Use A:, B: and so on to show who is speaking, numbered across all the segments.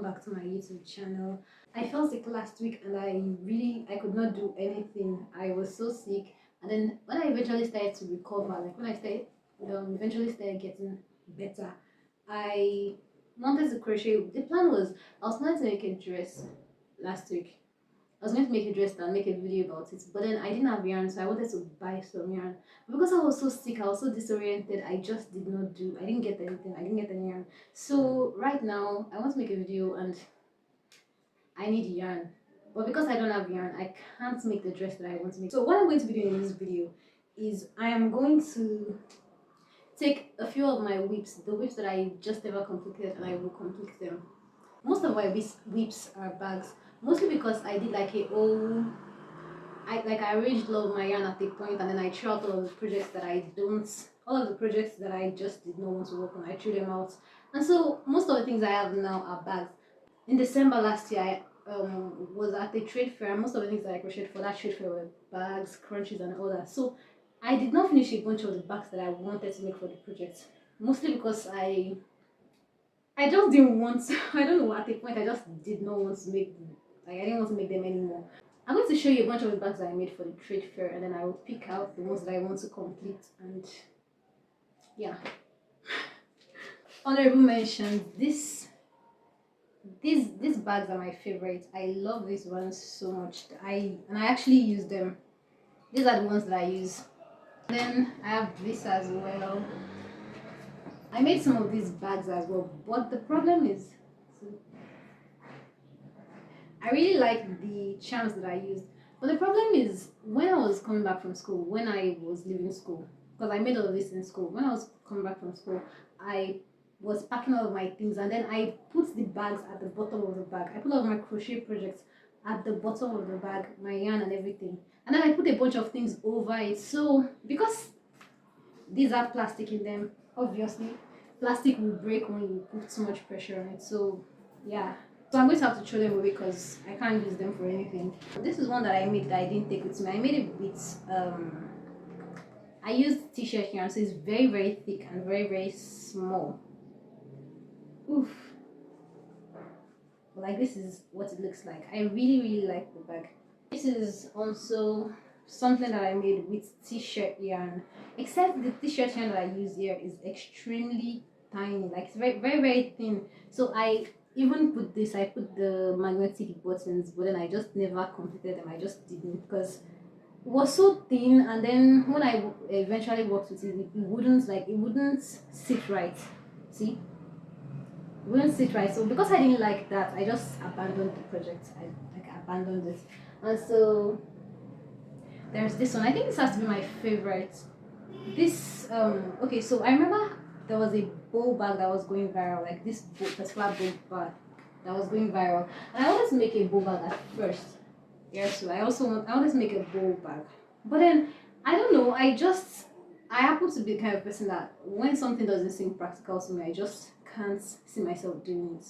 A: back to my YouTube channel. I fell sick last week and I could not do anything. I was so sick, and then when I eventually started to recover, like when I started eventually started getting better, I wanted to crochet. The plan was I was planning to make a dress last week. I was going to make a dress and make a video about it, but then I didn't have yarn, so I wanted to buy some yarn. But because I was so sick, I was so disoriented, I just did not do, I didn't get anything, I didn't get any yarn. So right now, I want to make a video and I need yarn. But because I don't have yarn, I can't make the dress that I want to make. So what I'm going to be doing in this video is I am going to take a few of my whips, the whips that I just never completed, and I will complete them. Most of my whips are bags, mostly because I did like I arranged all of my yarn at a point, and then I threw out all of the projects that all of the projects that I just did not want to work on, I threw them out. And so most of the things I have now are bags. In December last year, I was at a trade fair, and most of the things that I crocheted for that trade fair were bags, crunches, and all that. So I did not finish a bunch of the bags that I wanted to make for the project, mostly because I just didn't want to, I don't know, at a point I just did not want to make them. Like I didn't want to make them anymore. I'm going to show you a bunch of the bags that I made for the trade fair, and then I will pick out the ones that I want to complete. And yeah. Honorable mention, these bags are my favorite. I love these ones so much. I actually use them. These are the ones that I use. Then I have this as well. I made some of these bags as well, but the problem is I really like the charms that I used. But the problem is when I was coming back from school, when I was leaving school, because I made all of this in school, when I was coming back from school, I was packing all of my things, and then I put the bags at the bottom of the bag. I put all of my crochet projects at the bottom of the bag, my yarn and everything. And then I put a bunch of things over it. So because these have plastic in them, obviously plastic will break when you put too much pressure on it. So yeah, so I'm going to have to throw them away because I can't use them for anything. This is one that I made that I didn't take with me. I made it with I used t-shirt yarn, so it's very thick and very small. Oof. But like, this is what it looks like. I really like the bag. This is also something that I made with t-shirt yarn, except the t-shirt yarn that I use here is extremely tiny, like it's very thin. So I even put this, I put the magnetic buttons, but then I just never completed them. I just didn't because it was so thin, and then when I eventually worked with it, it wouldn't sit right. See, it wouldn't sit right. So because I didn't like that, I just abandoned the project. I abandoned it. And so there's this one. I think this has to be my favorite. This okay, so I remember there was a bowl bag that was going viral, like this particular bowl bag that was going viral, and I wanted to make a bowl bag at first. Yeah, so I wanted to make a bowl bag, but then I don't know. I happen to be the kind of person that when something doesn't seem practical to me, I just can't see myself doing it.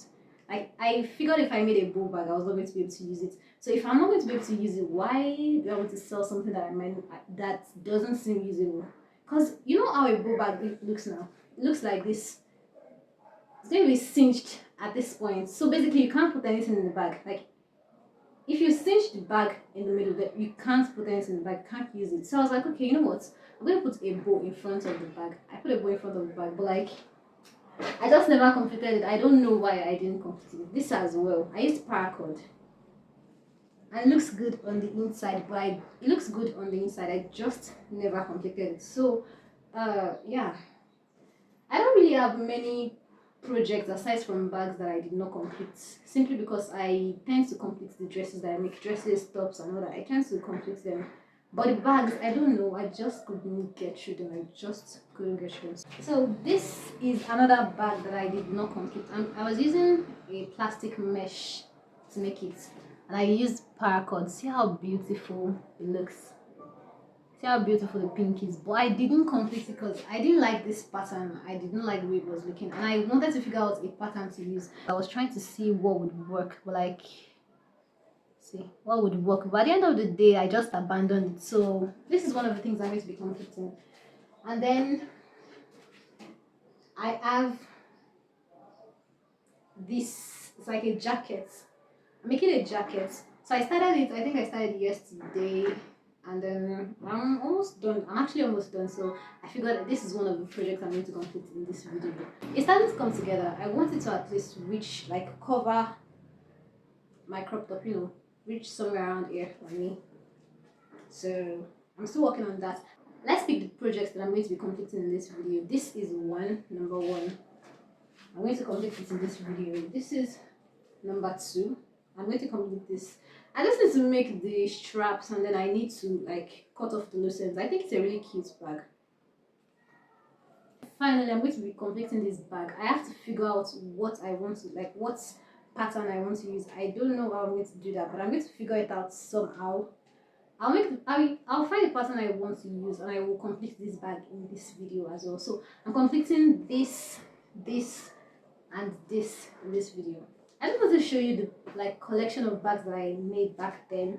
A: Like I figured if I made a bowl bag, I was not going to be able to use it. So if I'm not going to be able to use it, why do I want to sell something that doesn't seem usable? Because you know how a bowl bag looks now? It looks like this. It's going to be cinched at this point. So basically you can't put anything in the bag. Like if you cinch the bag in the middle, that you can't put anything in the bag, can't use it. So I was like, okay, you know what? I'm going to put a bow in front of the bag. I put a bow in front of the bag, but like I just never completed it. I don't know why I didn't complete it. This as well. I used paracord. And it looks good on the inside, but it looks good on the inside. I just never completed it. So yeah. I don't really have many projects aside from bags that I did not complete, simply because I tend to complete the dresses that I make, dresses, tops, and all that. I tend to complete them. But the bags, I don't know, I just couldn't get through them. I just couldn't get through them. So this is another bag that I did not complete. I was using a plastic mesh to make it, and I used paracord. See how beautiful it looks. See how beautiful the pink is. But I didn't complete it because I didn't like this pattern. I didn't like the way it was looking, and I wanted to figure out a pattern to use. I was trying to see what would work, but like, see what would work. But at the end of the day, I just abandoned it. So this is one of the things I'm going to be completing. And then I have this It's like a jacket. I'm making a jacket. So I started it, I think I started it yesterday, and then I'm almost done. I'm actually almost done. So I figured that this is one of the projects I'm going to complete in this video. It started to come together. I wanted to at least reach, like, cover my crop top, reach somewhere around here for me. So I'm still working on that. Let's pick the projects that I'm going to be completing in this video. This is number one. I'm going to complete it in this video. This is number two. I'm going to complete this. I just need to make the straps, and then I need to like cut off the loose ends. I think it's a really cute bag. Finally, I'm going to be completing this bag. I have to figure out what I want to, like, what pattern I want to use. I don't know how I'm going to do that, but I'm going to figure it out somehow. I'll find the pattern I want to use, and I will complete this bag in this video as well. So I'm completing this, and this in this video. I just want to show you the like collection of bags that I made back then.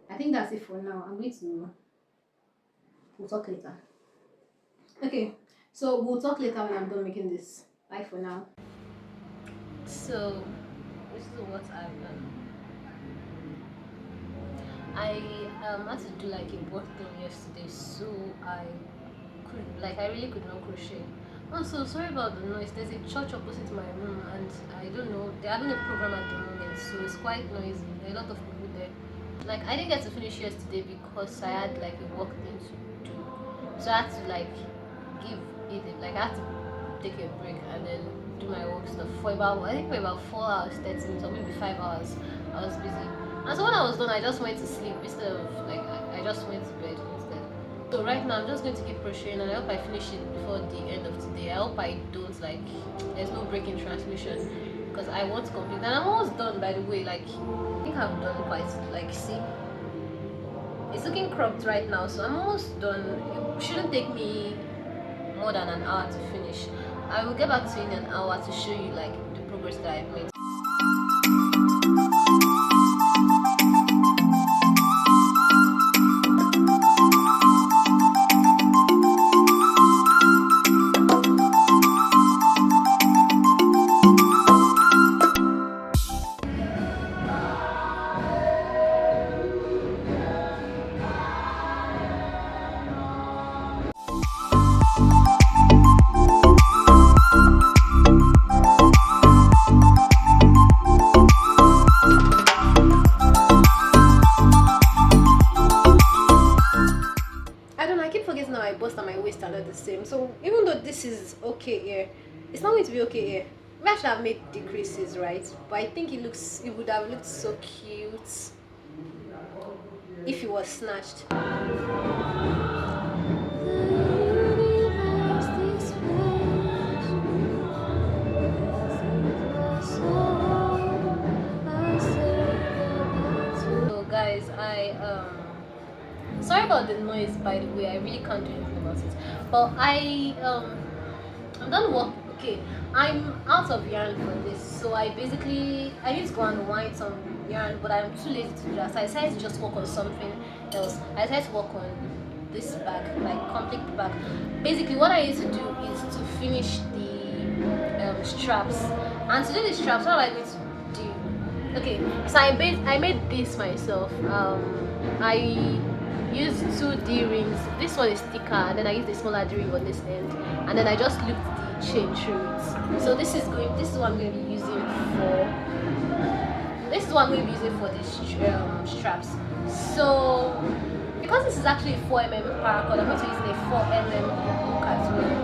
A: I think that's it for now. We'll talk later. Okay, so we'll talk later when I'm done making this. Bye for now. So this is what I've done. I had to do like a work thing yesterday, so I really could not crochet. Also, sorry about the noise. There's a church opposite my room, and I don't know, they're having a program at the moment, so it's quite noisy. There are a lot of people there. Like, I didn't get to finish yesterday because I had like a work thing to do, so I had to like give it, like I had to take a break and then do my work stuff for about, I think for about 4 hours, 30 minutes, or maybe 5 hours. I was busy, and so when I was done, I just went to sleep instead of like I just went to bed instead. So right now I'm just going to keep crocheting, and I hope I finish it before the end of today. I hope I don't like there's no break in transmission, because I want to complete, and I'm almost done, by the way. Like, I think I've done quite, like, see, it's looking cropped right now, so I'm almost done. It shouldn't take me more than an hour to finish. I will get back to you in an hour to show you like the progress that I've made. The same, so even though this is okay here, it's not going to be okay here. Maybe I should have made decreases, right? But I think it would have looked so cute if it was snatched. So guys, sorry about the noise, by the way. I really can't do anything about it. But I'm done work. Okay, I'm out of yarn for this, so I need to go and wind some yarn, but I'm too lazy to do that. So I decided to just work on something else. I decided to work on this bag, like complete the bag. Basically, what I need to do is to finish the straps, and to do the straps, what am I going to do? Okay, so I made this myself. I used 2 D-rings. This one is thicker, and then I used a smaller D-ring on this end, and then I just looped the chain through it. So this is what I'm going to be using for these straps. So because this is actually a 4mm paracord, I'm going to use a 4mm hook as well.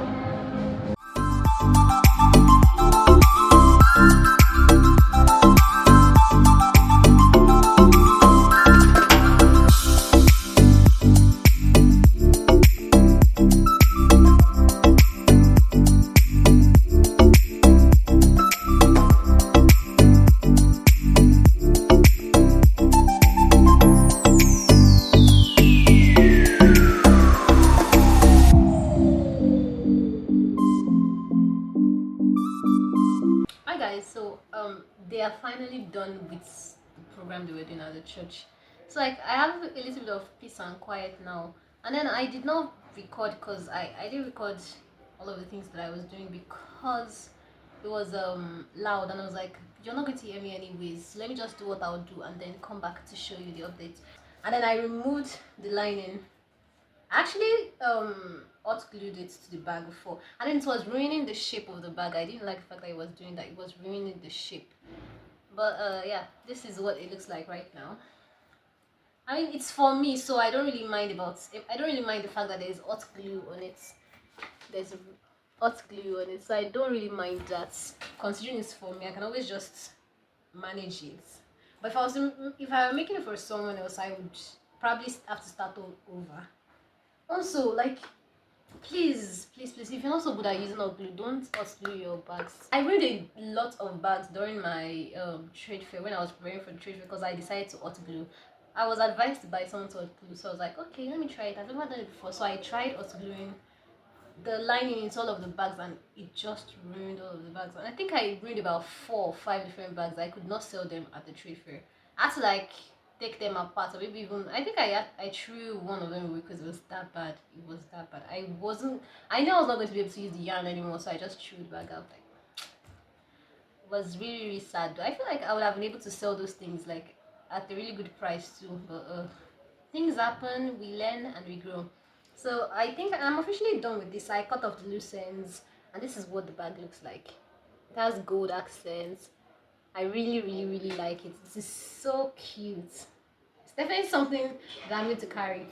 A: So they are finally done with the program they were doing at the church. So like I have a little bit of peace and quiet now. And then I did not record because I didn't record all of the things that I was doing because it was loud, and I was like, you're not going to hear me anyways, so let me just do what I'll do and then come back to show you the update. And then I removed the lining. Actually hot glued it to the bag before, and then it was ruining the shape of the bag. I didn't like the fact that it was doing that. It was ruining the shape. But yeah, this is what it looks like right now. I mean, it's for me, so I don't really mind the fact that there's hot glue on it. There's hot glue on it, so I don't really mind that. Considering it's for me, I can always just manage it. But if I were making it for someone else, I would probably have to start all over. Also, like, please, if you're not so good at using hot glue, don't hot glue your bags. I ruined a lot of bags during my trade fair, when I was preparing for the trade fair, because I decided to hot glue. I was advised by someone to hot glue, so I was like, okay, let me try it. I've never done it before, so I tried hot gluing the lining into all of the bags, and it just ruined all of the bags. And I think I ruined about 4 or 5 different bags. I could not sell them at the trade fair. I had to like take them apart, or maybe even I think I threw one of them away because it was that bad. It was that bad. I knew I was not going to be able to use the yarn anymore, so I just threw it back out. Like, it was really, really sad. I feel like I would have been able to sell those things like at a really good price too, but things happen, we learn and we grow. So I think I'm officially done with this. I cut off the loose ends, and this is what the bag looks like. It has gold accents. I really, really, really like it. This is so cute. It's definitely something that I'm going to carry.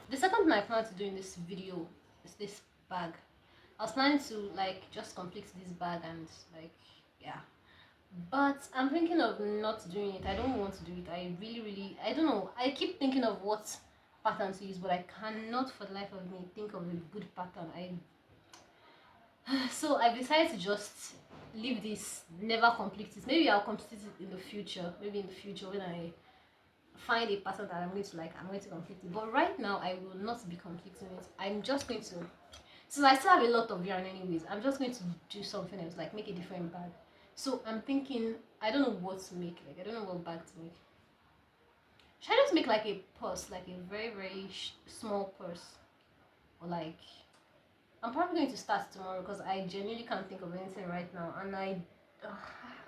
A: The second thing I plan to do in this video is this bag. I was planning to like just complete this bag and like, yeah. But I'm thinking of not doing it. I don't want to do it. I really, really, I don't know. I keep thinking of what pattern to use, but I cannot for the life of me think of a good pattern. So I've decided to just leave this, never complete it. Maybe I'll complete it in the future. Maybe in the future when I find a pattern that I'm going to like, I'm going to complete it. But right now I will not be completing it. I'm just going to, since I still have a lot of yarn anyways, I'm just going to do something else, like make a different bag. So I'm thinking, I don't know what to make. Like, I don't know what bag to make. Should I just make like a purse, like a very, very small purse? Or like, I'm probably going to start tomorrow because I genuinely can't think of anything right now. And I'm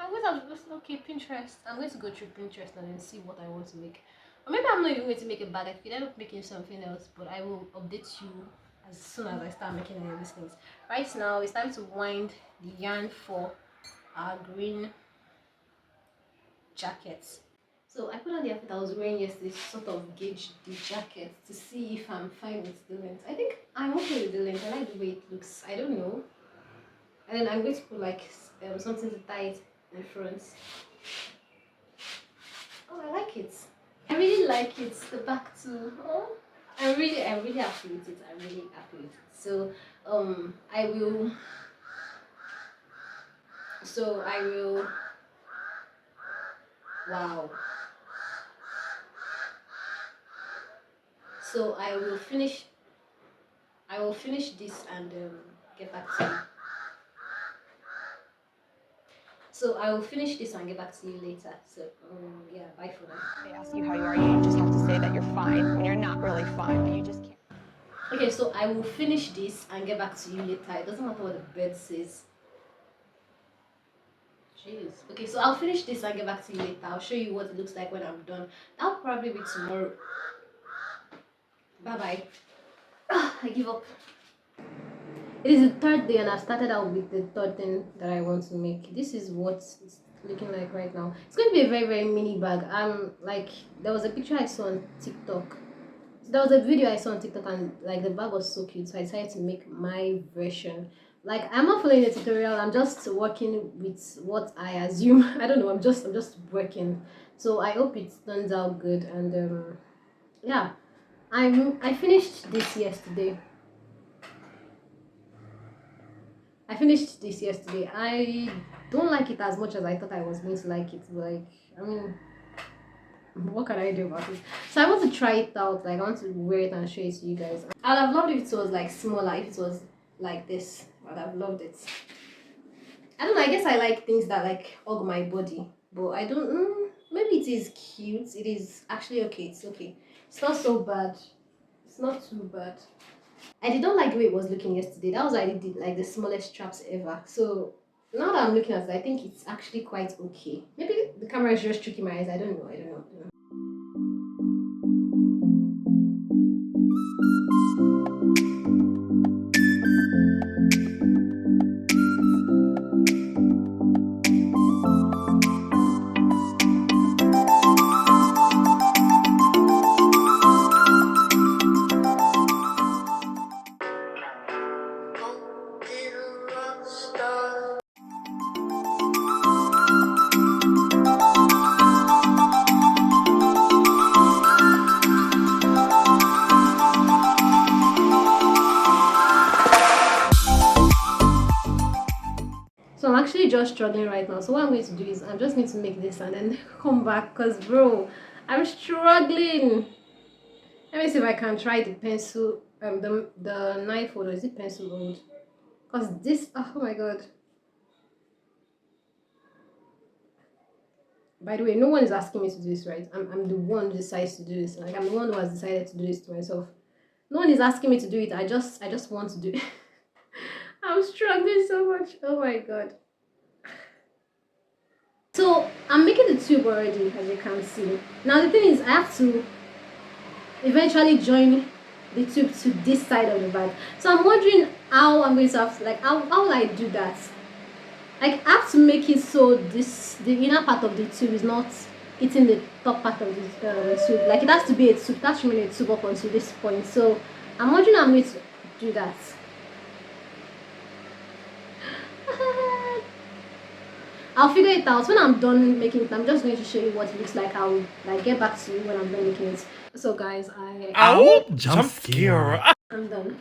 A: going to, okay, Pinterest. I'm going to go through Pinterest and then see what I want to make. Or maybe I'm not even going to make a bag. I could end up making something else, but I will update you as soon as I start making any of these things. Right now, it's time to wind the yarn for our green jackets. So I put on the outfit I was wearing yesterday to sort of gauge the jacket to see if I'm fine with the length. I think I'm okay with the length. I like the way it looks. I don't know. And then I'm going to put like something to tie it in front. Oh, I like it. I really like it. The back too. Oh, I'm really happy with it. I'm really happy with it. So I will. Wow. So I will finish this and get back to you. So I will finish this and get back to you later. So yeah, bye for now.
B: They ask you how you are, you just have to say that you're fine when you're not really fine, but you just can't.
A: Okay, so I will finish this and get back to you later. It doesn't matter what the bed says. Jeez. Okay, so I'll finish this and get back to you later. I'll show you what it looks like when I'm done. That'll probably be tomorrow. Bye bye. I give up. It is the third day and I've started out with the third thing that I want to make. This is what it's looking like right now. It's going to be a very, very mini bag. Like, there was a picture I saw on TikTok. So there was a video I saw on TikTok and like the bag was so cute, so I decided to make my version. Like, I'm not following a tutorial, I'm just working with what I assume. I don't know, I'm just working. So I hope it turns out good. And yeah, I finished this yesterday. I don't like it as much as I thought I was going to like it. But like, I mean, what can I do about it? So I want to try it out. Like, I want to wear it and show it to you guys. I'd have loved if it was like smaller. If it was like this, I'd have loved it. I don't know. I guess I like things that like hug my body, but I don't. Maybe it is cute. It is actually okay. It's okay. It's not so bad. It's not too bad. I did not like the way it was looking yesterday. That was why I did like the smallest straps ever. So Now that I'm looking at it, I think it's actually quite okay. Maybe the camera is just tricking my eyes. I don't know. I don't know. So I'm actually just struggling right now. So what I'm going to do is I'm just going to make this and then come back, because bro, I'm struggling. Let me see if I can try the pencil, the knife hold, or is it pencil hold? Because this, oh my god. By the way, no one is asking me to do this, right? I'm the one who decides to do this. Like, I'm the one who has decided to do this to myself. No one is asking me to do it. I just want to do it. I'm struggling so much. Oh my god. So I'm making the tube already, as you can see. Now the thing is, I have to eventually join the tube to this side of the bag. So I'm wondering how I'm going to have to, like, how will I do that? Like, I have to make it so the inner part of the tube is not hitting the top part of the tube. Like, it has to be a tube. That's really a tube up until this point. So I'm wondering how I'm going to do that. I'll figure it out when I'm done making it. I'm just going to show you what it looks like. I'll like get back to you when I'm done making it. So guys,
C: Ow! Jump scare!
A: I'm done.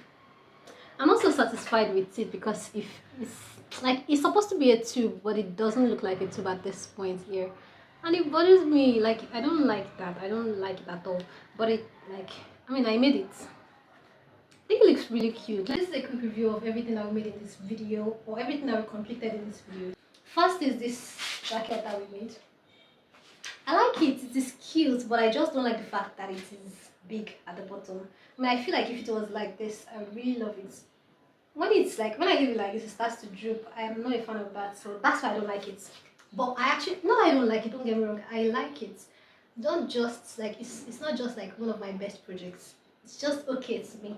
A: I'm also satisfied with it, because if it's like, it's supposed to be a tube, but it doesn't look like a tube at this point here, and it bothers me. Like, I don't like that. I don't like it at all. But it, like, I mean, I made it. I think it looks really cute. This is a quick review of everything that we made in this video, or everything that we completed in this video. First is this jacket that we made. I like it. It is cute, but I just don't like the fact that it is big at the bottom. I mean, I feel like if it was like this, I really love it. When it's like, when I leave it like this, it starts to droop. I am not a fan of that, so that's why I don't like it. But I actually, not that I don't like it, don't get me wrong, I like it. Don't just like, it's not just like one of my best projects. It's just okay to me.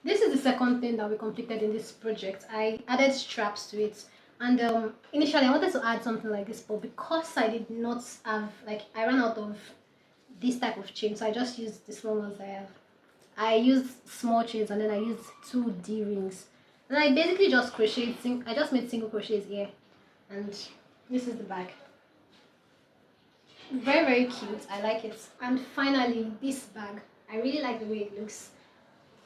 A: This is the second thing that we completed in this project. I added straps to it. And initially I wanted to add something like this, but because I did not have, like, I ran out of this type of chain, so I just used the small ones I have. I used small chains, and then I used 2 D rings, and I basically just crocheted. I just made single crochets here, and this is the bag. Very, very cute. I like it. And finally, this bag. I really like the way it looks.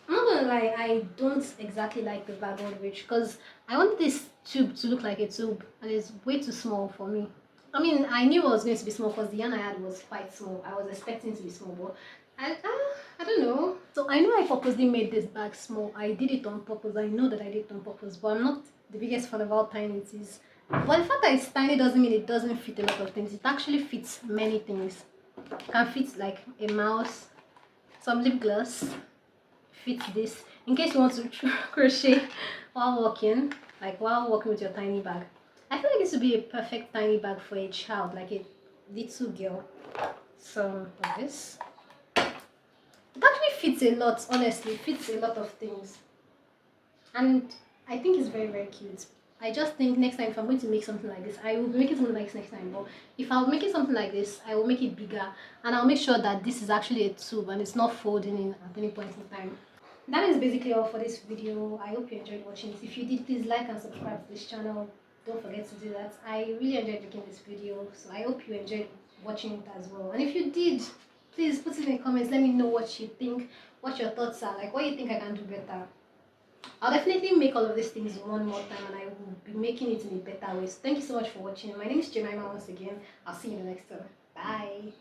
A: I'm not gonna lie, I don't exactly like the bag all the way, because I want this tube to look like a tube, and it's way too small for me. I mean, I knew it was going to be small because the yarn I had was quite small. I was expecting it to be small, but I don't know. So I know I purposely made this bag small. I did it on purpose. I know that I did it on purpose, but I'm not the biggest fan of how tiny it is. But the fact that it's tiny doesn't mean it doesn't fit a lot of things. It actually fits many things. It can fit like a mouse, some lip gloss. Fit this in case you want to crochet while walking, like while walking with your tiny bag. I feel like this would be a perfect tiny bag for a child, like a little girl. So like this, it actually fits a lot. Honestly, it fits a lot of things, and I think it's very, very cute. I just think next time if I'm going to make something like this, I will be making something like this next time. But if I'm making something like this, I will make it bigger, and I'll make sure that this is actually a tube and it's not folding in at any point in time. That is basically all for this video. I hope you enjoyed watching this. If you did, please like and subscribe to this channel. Don't forget to do that. I really enjoyed making this video, so I hope you enjoyed watching it as well. And if you did, please put it in the comments. Let me know what you think, what your thoughts are, like what you think I can do better. I'll definitely make all of these things one more time, and I will be making it in a better way. So thank you so much for watching. My name is Jemima once again. I'll see you in the next one. Bye.